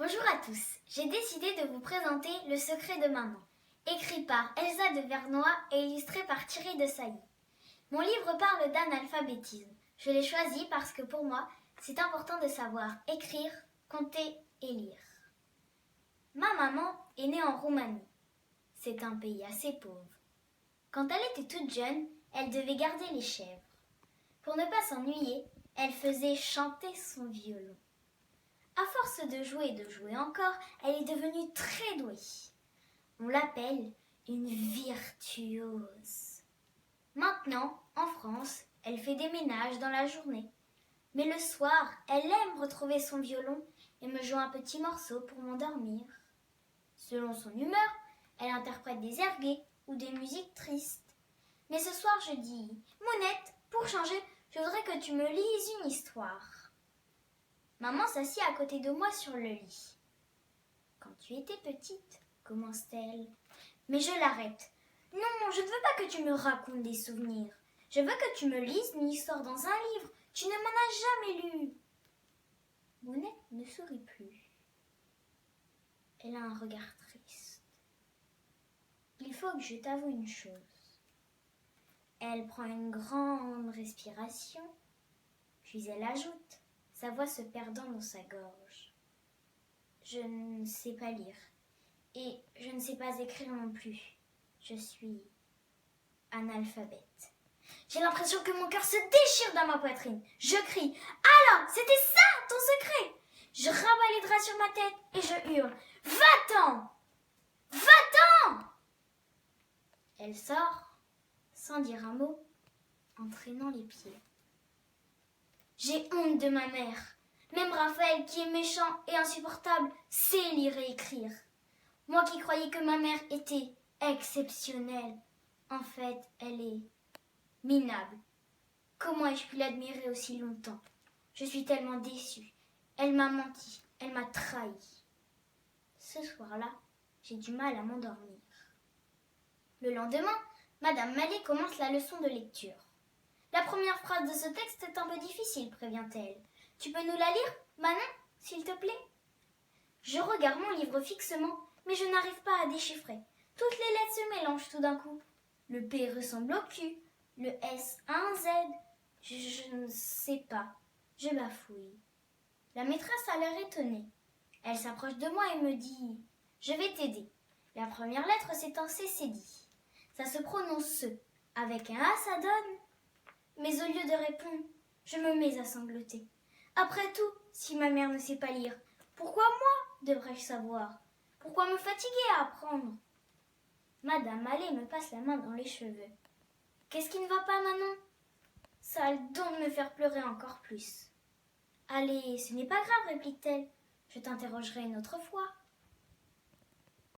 Bonjour à tous, j'ai décidé de vous présenter Le secret de maman, écrit par Elsa de Vernois et illustré par Thierry de Sailly. Mon livre parle d'analphabétisme. Je l'ai choisi parce que pour moi, c'est important de savoir écrire, compter et lire. Ma maman est née en Roumanie. C'est un pays assez pauvre. Quand elle était toute jeune, elle devait garder les chèvres. Pour ne pas s'ennuyer, elle faisait chanter son violon. À force de jouer encore, elle est devenue très douée. On l'appelle une virtuose. Maintenant, en France, elle fait des ménages dans la journée. Mais le soir, elle aime retrouver son violon et me joue un petit morceau pour m'endormir. Selon son humeur, elle interprète des airs gais ou des musiques tristes. Mais ce soir, je dis « Mounette, pour changer, je voudrais que tu me lises une histoire. » Maman s'assit à côté de moi sur le lit. « Quand tu étais petite, commence-t-elle. Mais je l'arrête. « Non, je ne veux pas que tu me racontes des souvenirs. Je veux que tu me lises une histoire dans un livre. Tu ne m'en as jamais lu. » Mounette ne sourit plus. Elle a un regard triste. « Il faut que je t'avoue une chose. » Elle prend une grande respiration, puis elle ajoute, sa voix se perdant dans sa gorge. « Je ne sais pas lire et je ne sais pas écrire non plus. Je suis analphabète. » J'ai l'impression que mon cœur se déchire dans ma poitrine. Je crie « Alors, c'était ça ton secret ?» Je rabats les draps sur ma tête et je hurle « Va-t'en ! Va-t'en !» Elle sort, sans dire un mot, en traînant les pieds. J'ai honte de ma mère. Même Raphaël, qui est méchant et insupportable, sait lire et écrire. Moi qui croyais que ma mère était exceptionnelle, en fait, elle est minable. Comment ai-je pu l'admirer aussi longtemps? Je suis tellement déçue. Elle m'a menti, elle m'a trahi. Ce soir-là, j'ai du mal à m'endormir. Le lendemain, Madame Mallet commence la leçon de lecture. La première phrase de ce texte est un peu difficile, prévient-elle. Tu peux nous la lire, Manon, s'il te plaît? Je regarde mon livre fixement, mais je n'arrive pas à déchiffrer. Toutes les lettres se mélangent tout d'un coup. Le P ressemble au Q, le S à un Z. Je ne sais pas. Je bafouille. La maîtresse a l'air étonnée. Elle s'approche de moi et me dit « Je vais t'aider. La première lettre, c'est un C, c'est dit. Ça se prononce se. Avec un A, ça donne. » Mais au lieu de répondre, je me mets à sangloter. Après tout, si ma mère ne sait pas lire, pourquoi moi devrais-je savoir? Pourquoi me fatiguer à apprendre? Madame Mallet me passe la main dans les cheveux. Qu'est-ce qui ne va pas, Manon? Ça a le don de me faire pleurer encore plus. Allez, ce n'est pas grave, réplique-t-elle. Je t'interrogerai une autre fois.